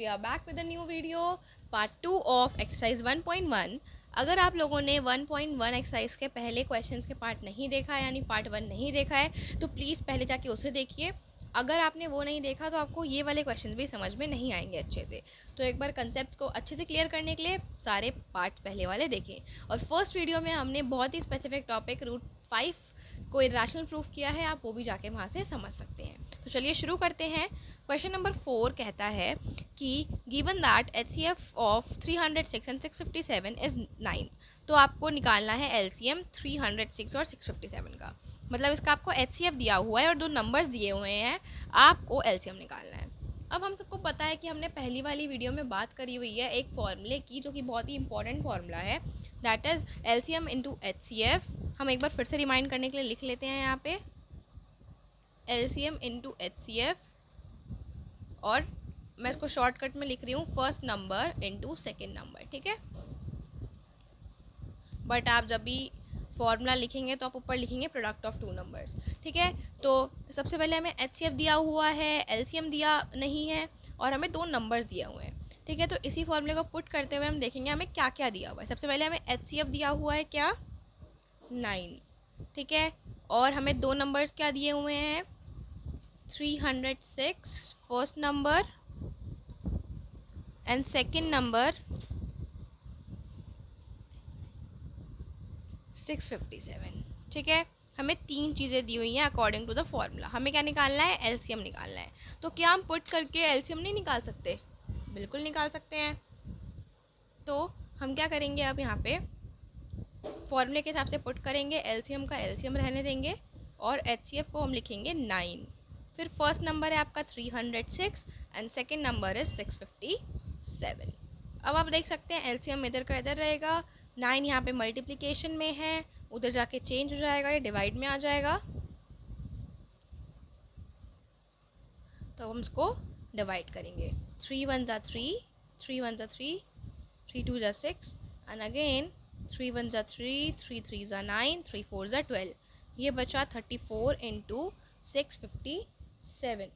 We are back with a new video part 2 of exercise 1.1। अगर आप लोगों ने 1.1 एक्सरसाइज के पहले क्वेश्चंस के पार्ट नहीं देखा है, यानी पार्ट 1 नहीं देखा है, तो प्लीज़ पहले जाके उसे देखिए। अगर आपने वो नहीं देखा तो आपको ये वाले क्वेश्चंस भी समझ में नहीं आएंगे अच्छे से। तो एक बार कंसेप्ट को अच्छे से क्लियर करने के लिए सारे पार्ट पहले वाले देखें। और फर्स्ट वीडियो में हमने बहुत ही स्पेसिफिक टॉपिक रूट 5 को इरेशनल प्रूफ किया है, आप वो भी जाके वहाँ से समझ सकते हैं। तो चलिए शुरू करते हैं। क्वेश्चन नंबर 4 कहता है कि given that HCF of 306 and 657 is 9। तो आपको निकालना है LCM 306 और 657 का। मतलब इसका आपको HCF दिया हुआ है और दो नंबर्स दिए हुए हैं, आपको LCM निकालना है। अब हम सबको पता है कि हमने पहली वाली वीडियो में बात करी हुई है एक फॉर्मूले की, जो कि बहुत ही इंपॉर्टेंट फार्मूला है, that is LCM into HCF। हम एक बार फिर से रिमाइंड करने के लिए लिख लेते हैं यहाँ पे LCM इंटू HCF, और मैं इसको शॉर्टकट में लिख रही हूँ first number into second number, ठीक है। बट आप जब भी फॉर्मूला लिखेंगे तो आप ऊपर लिखेंगे प्रोडक्ट ऑफ टू नंबर्स, ठीक है। तो सबसे पहले हमें HCF दिया हुआ है, LCM दिया नहीं है, और हमें दो नंबर्स दिए हुए हैं, ठीक है। तो इसी फॉर्मूले को पुट करते हुए हम देखेंगे हमें क्या क्या दिया हुआ है। सबसे पहले हमें HCF दिया हुआ है क्या, 9, ठीक है। और हमें दो नंबर्स क्या दिए हुए हैं, 306 first number and second number 657, ठीक है। हमें तीन चीज़ें दी हुई हैं अकॉर्डिंग टू द फॉर्मूला। हमें क्या निकालना है, LCM निकालना है। तो क्या हम पुट करके LCM नहीं निकाल सकते? बिल्कुल निकाल सकते हैं। तो हम क्या करेंगे, अब यहाँ पे फॉर्मूले के हिसाब से पुट करेंगे, LCM का LCM रहने देंगे और HCF को हम लिखेंगे 9। फिर फर्स्ट नंबर है आपका 306 एंड सेकेंड नंबर है 657। अब आप देख सकते हैं LCM इधर का इधर रहेगा, 9 यहाँ पे मल्टीप्लिकेशन में है, उधर जाके चेंज हो जाएगा, ये डिवाइड में आ जाएगा। तो हम इसको डिवाइड करेंगे, 3 1 ज़ा 3, 3 1 ज़ा 3, 3 2 ज़ा 6 एंड अगेन 3 1 ज़ा 3, 3 3 ज़ा 9, 3 4 ज़ा 12। ये बचा 34 इंटू 657।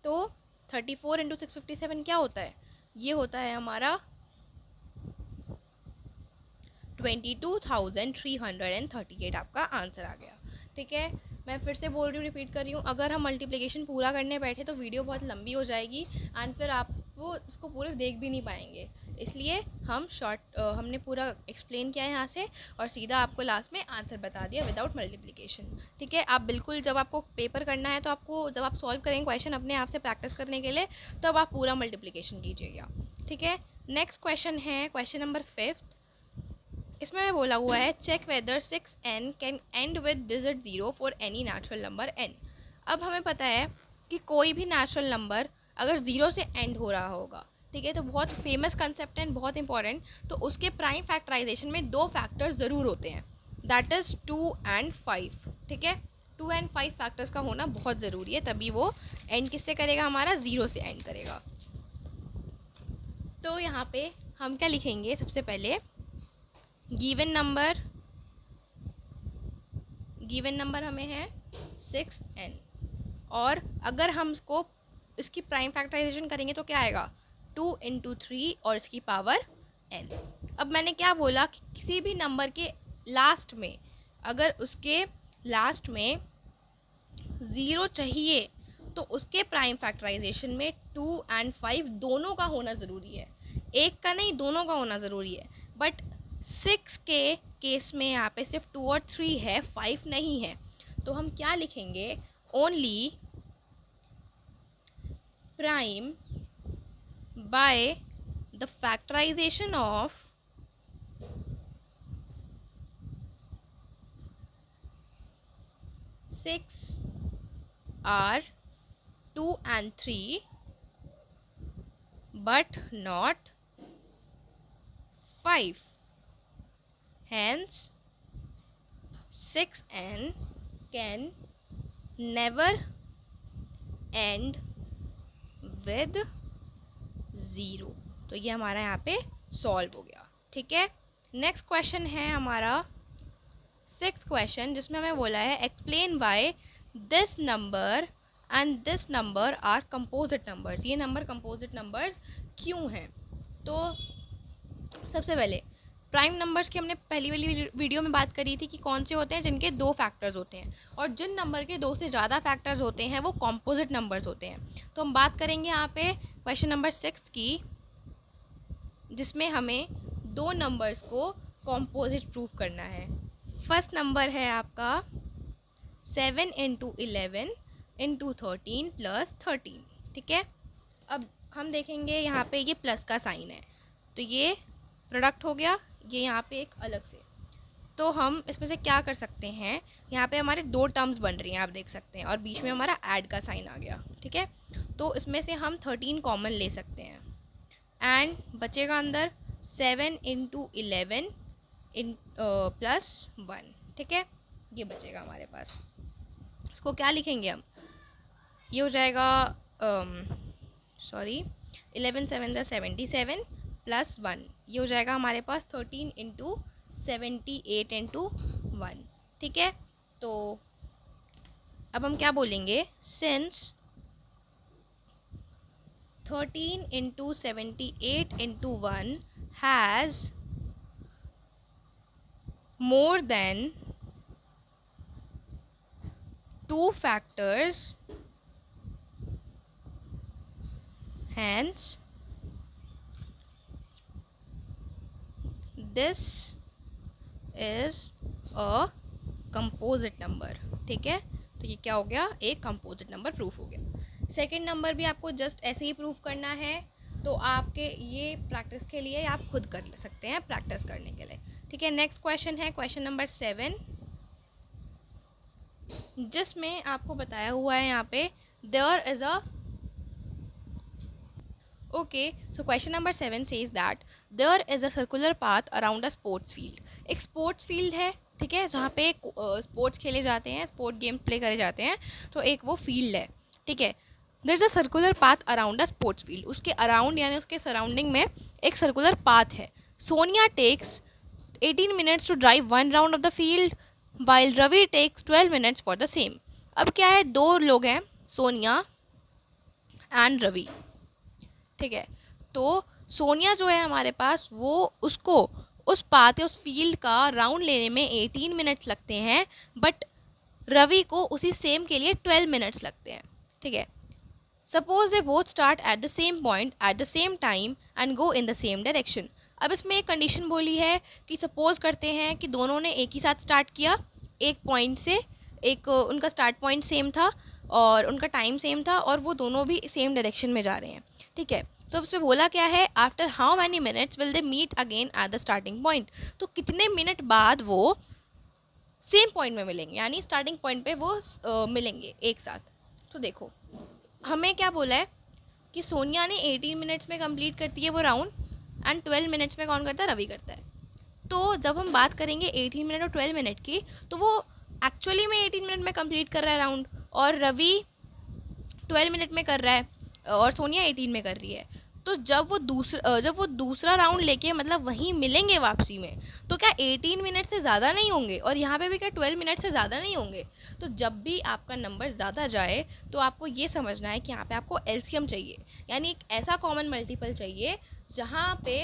तो 34 इंटू 657 क्या होता है, ये होता है हमारा 22,338 आपका आंसर आ गया, ठीक है। मैं फिर से बोल रही हूँ, रिपीट कर रही हूँ, अगर हम मल्टीप्लिकेशन पूरा करने बैठे तो वीडियो बहुत लंबी हो जाएगी एंड फिर आप वो इसको पूरे देख भी नहीं पाएंगे। इसलिए हम हमने पूरा एक्सप्लेन किया है यहाँ से और सीधा आपको लास्ट में आंसर बता दिया विदाउट मल्टीप्लिकेशन, ठीक है। आप बिल्कुल जब आपको पेपर करना है तो आपको जब आप सॉल्व करेंगे क्वेश्चन अपने आप से प्रैक्टिस करने के लिए, तब आप पूरा मल्टीप्लिकेशन कीजिएगा, ठीक है। नेक्स्ट क्वेश्चन है क्वेश्चन नंबर 5। इसमें बोला हुआ है check whether 6n can end with digit 0 for any natural number n। अब हमें पता है कि कोई भी नेचुरल नंबर अगर 0 से एंड हो रहा होगा, ठीक है, तो बहुत फेमस कंसेप्ट है, बहुत इंपॉर्टेंट। तो उसके प्राइम फैक्टराइजेशन में दो फैक्टर्स ज़रूर होते हैं, दैट इज़ 2 and 5, ठीक है। 2 and 5 फैक्टर्स का होना बहुत ज़रूरी है, तभी वो एंड किससे करेगा, हमारा 0 से एंड करेगा। तो यहाँ पे हम क्या लिखेंगे, सबसे पहले गिवन नंबर हमें है 6n, और अगर हम इसकी प्राइम फैक्टराइजेशन करेंगे तो क्या आएगा, 2 इंटू 3 और इसकी पावर n। अब मैंने क्या बोला कि किसी भी नंबर के लास्ट में अगर उसके लास्ट में 0 चाहिए तो उसके प्राइम फैक्टराइजेशन में 2 and 5 दोनों का होना ज़रूरी है, एक का नहीं, दोनों का होना ज़रूरी है। बट 6 के केस में यहाँ पे सिर्फ 2 और 3 है, 5 नहीं है। तो हम क्या लिखेंगे, only prime by the factorization of 6 are 2 and 3 but not 5. Hence 6n can never end with 0। तो ये हमारा यहाँ पे सॉल्व हो गया, ठीक है। नेक्स्ट क्वेश्चन है हमारा 6th क्वेश्चन, जिसमें हमें बोला है explain why this number and this number are composite numbers. ये नंबर कंपोजिट नंबर्स क्यों हैं? तो सबसे पहले प्राइम नंबर्स की हमने पहली वाली वीडियो में बात करी थी कि कौन से होते हैं जिनके 2 फैक्टर्स होते हैं, और जिन नंबर के 2 से ज़्यादा फैक्टर्स होते हैं वो कंपोजिट नंबर्स होते हैं। तो हम बात करेंगे यहाँ पे क्वेश्चन नंबर 6 की, जिसमें हमें 2 नंबर्स को कंपोजिट प्रूफ करना है। फर्स्ट नंबर है आपका 7 × 11 × 13 + 13, ठीक है। अब हम देखेंगे यहाँ पे ये प्लस का साइन है, तो ये प्रोडक्ट हो गया, ये यहाँ पे एक अलग से। तो हम इसमें से क्या कर सकते हैं, यहाँ पे हमारे 2 टर्म्स बन रही हैं, आप देख सकते हैं, और बीच में हमारा ऐड का साइन आ गया, ठीक है। तो इसमें से हम 13 कॉमन ले सकते हैं, एंड बचेगा अंदर 7 × 11 + 1, ठीक है। ये बचेगा हमारे पास। इसको क्या लिखेंगे हम, ये हो जाएगा 11 7 77 + 1, ये हो जाएगा हमारे पास 13 × 78 × 1, ठीक है। तो अब हम क्या बोलेंगे, since 13 × 78 × 1 has more than 2 factors, hence this is a composite number, ठीक है। तो ये क्या हो गया, एक कंपोजिट नंबर प्रूफ हो गया। सेकंड नंबर भी आपको जस्ट ऐसे ही प्रूफ करना है, तो आपके ये प्रैक्टिस के लिए आप खुद कर सकते हैं, प्रैक्टिस करने के लिए, ठीक है। नेक्स्ट क्वेश्चन है क्वेश्चन नंबर 7, जिसमें आपको बताया हुआ है यहाँ पे there is a so question number 7 says that there is a circular path around a sports field। एक स्पोर्ट्स फील्ड है, ठीक है, जहाँ पे स्पोर्ट्स खेले जाते हैं, स्पोर्ट गेम प्ले करे जाते हैं, तो एक वो फील्ड है, ठीक है। There is a circular path around a sports field, उसके अराउंड यानी उसके सराउंडिंग में एक सर्कुलर पाथ है। Sonia takes 18 minutes to drive 1 round of the field while Ravi takes 12 minutes for the same. अब क्या है, 2 लोग हैं, सोनिया एंड रवि, ठीक है। तो सोनिया जो है हमारे पास, वो उसको उस पाथ या उस फील्ड का राउंड लेने में 18 मिनट्स लगते हैं, बट रवि को उसी सेम के लिए 12 मिनट्स लगते हैं, ठीक है। Suppose they both start at the same point at the same time and go in the same direction. अब इसमें एक कंडीशन बोली है कि सपोज करते हैं कि दोनों ने एक ही साथ स्टार्ट किया, एक पॉइंट से, एक उनका स्टार्ट पॉइंट सेम था और उनका टाइम सेम था, और वो दोनों भी सेम डायरेक्शन में जा रहे हैं, ठीक है। तो अब इसमें बोला क्या है, after how many minutes will they meet again at the starting point. तो कितने मिनट बाद वो सेम पॉइंट में मिलेंगे, यानी स्टार्टिंग पॉइंट पे वो मिलेंगे एक साथ। तो देखो हमें क्या बोला है कि सोनिया ने 18 मिनट्स में कंप्लीट करती है वो राउंड, एंड 12 मिनट्स में कौन करता है, रवि करता है। तो जब हम बात करेंगे 18 मिनट और 12 मिनट की, तो वो एक्चुअली में 18 मिनट में कंप्लीट कर रहा है राउंड, और रवि 12 मिनट में कर रहा है, और सोनिया 18 में कर रही है। तो जब वो दूसरा राउंड लेके मतलब वहीं मिलेंगे वापसी में, तो क्या 18 मिनट से ज़्यादा नहीं होंगे, और यहाँ पे भी क्या 12 मिनट से ज़्यादा नहीं होंगे। तो जब भी आपका नंबर ज़्यादा जाए, तो आपको ये समझना है कि यहाँ पे आपको एलसीएम चाहिए, यानी एक ऐसा कॉमन मल्टीपल चाहिए जहाँ पे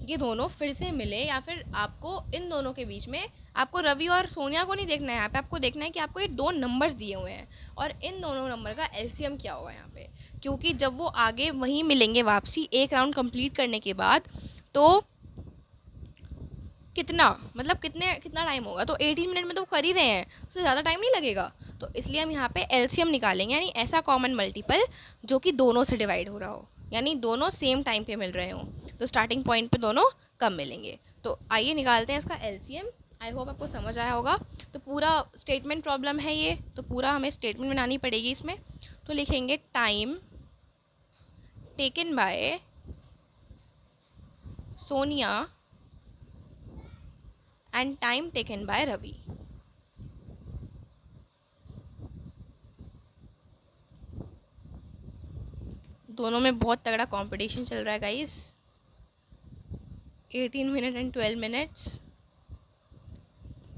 ये दोनों फिर से मिले, या फिर आपको इन दोनों के बीच में, आपको रवि और सोनिया को नहीं देखना है, यहाँ पे आपको देखना है कि आपको ये 2 नंबर्स दिए हुए हैं और इन दोनों नंबर का एलसीएम क्या होगा यहाँ पे। क्योंकि जब वो आगे वहीं मिलेंगे वापसी एक राउंड कंप्लीट करने के बाद, तो कितना टाइम होगा, तो 18 मिनट में तो कर ही रहे हैं, उससे ज़्यादा टाइम नहीं लगेगा। तो इसलिए हम यहाँ पे एलसीएम निकालेंगे, यानी ऐसा कॉमन मल्टीपल जो कि दोनों से डिवाइड हो रहा हो, यानी दोनों सेम टाइम पे मिल रहे हों, तो स्टार्टिंग पॉइंट पे दोनों कम मिलेंगे। तो आइए निकालते हैं इसका एलसीएम। आई होप आपको समझ आया होगा। तो पूरा स्टेटमेंट प्रॉब्लम है ये, तो पूरा हमें स्टेटमेंट बनानी पड़ेगी इसमें। तो लिखेंगे time taken by Sonia and time taken by Ravi. दोनों में बहुत तगड़ा कंपटीशन चल रहा है गाइस। 18 minute and 12 minutes.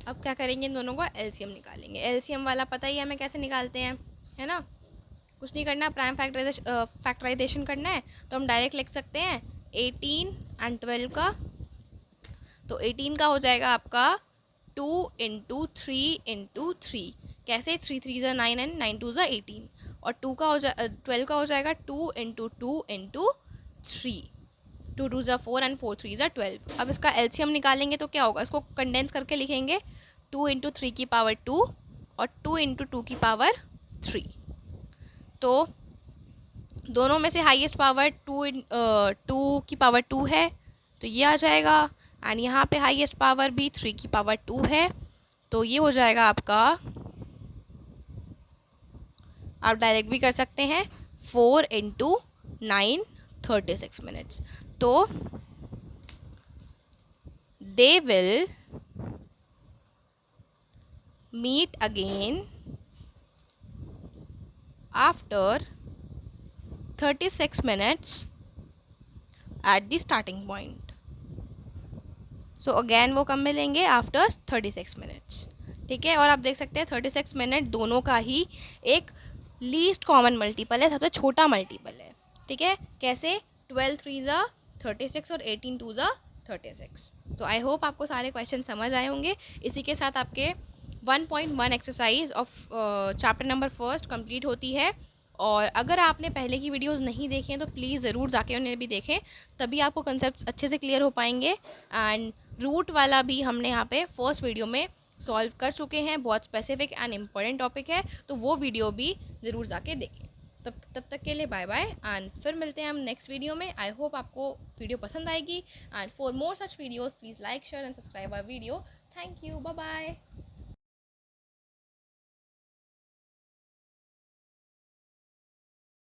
अब क्या करेंगे, इन दोनों का एलसीएम निकालेंगे। एलसीएम वाला पता ही है हमें कैसे निकालते हैं, है ना। कुछ नहीं करना, प्राइम फैक्टराइजेशन करना है तो हम डायरेक्ट लिख सकते हैं 18 एंड 12 का। तो 18 का हो जाएगा आपका 2 इंटू 3 इंटू 3। कैसे? 3 3 ज़ा 9 एंड 9 2 ज़ा 18। और 12 का हो जाएगा 2 इंटू 2 इंटू 3। 2 2 ज़ा 4 एंड 4 3 ज़ा 12। अब इसका एलसीएम निकालेंगे तो क्या होगा? इसको कंडेंस करके लिखेंगे 2 इंटू 3 की पावर 2 और 2 इंटू 2 की पावर 3। तो दोनों में से हाईएस्ट पावर 2 की पावर 2 है तो ये आ जाएगा। एंड यहाँ पे हाईएस्ट पावर भी 3 की पावर 2 है तो ये हो जाएगा आपका, आप डायरेक्ट भी कर सकते हैं, 4 इंटू 9 36 मिनट्स। तो they will meet again after 36 minutes at the starting point. So again वो कब मिलेंगे? After 36 minutes. ठीक है, और आप देख सकते हैं 36 मिनट दोनों का ही एक लीस्ट कॉमन मल्टीपल है, सबसे छोटा मल्टीपल है। ठीक है, कैसे? 12 3 ज़ा 36 और 18 2 ज़ा 36। तो आई होप आपको सारे क्वेश्चन समझ आए होंगे। इसी के साथ आपके 1.1 exercise of chapter number 1 complete होती है। और अगर आपने पहले की वीडियोस नहीं देखी हैं तो प्लीज़ ज़रूर जाके उन्हें भी देखें, तभी आपको कंसेप्ट अच्छे से क्लियर हो पाएंगे। एंड रूट वाला भी हमने यहाँ पे फर्स्ट वीडियो में सॉल्व कर चुके हैं, बहुत स्पेसिफिक एंड इम्पॉर्टेंट टॉपिक है, तो वो वीडियो भी ज़रूर जाके देखें। तब तक के लिए बाय बाय एंड फिर मिलते हैं हम नेक्स्ट वीडियो में। आई होप आपको वीडियो पसंद आएगी। And for more such videos please like share and subscribe our video. Thank you, bye bye.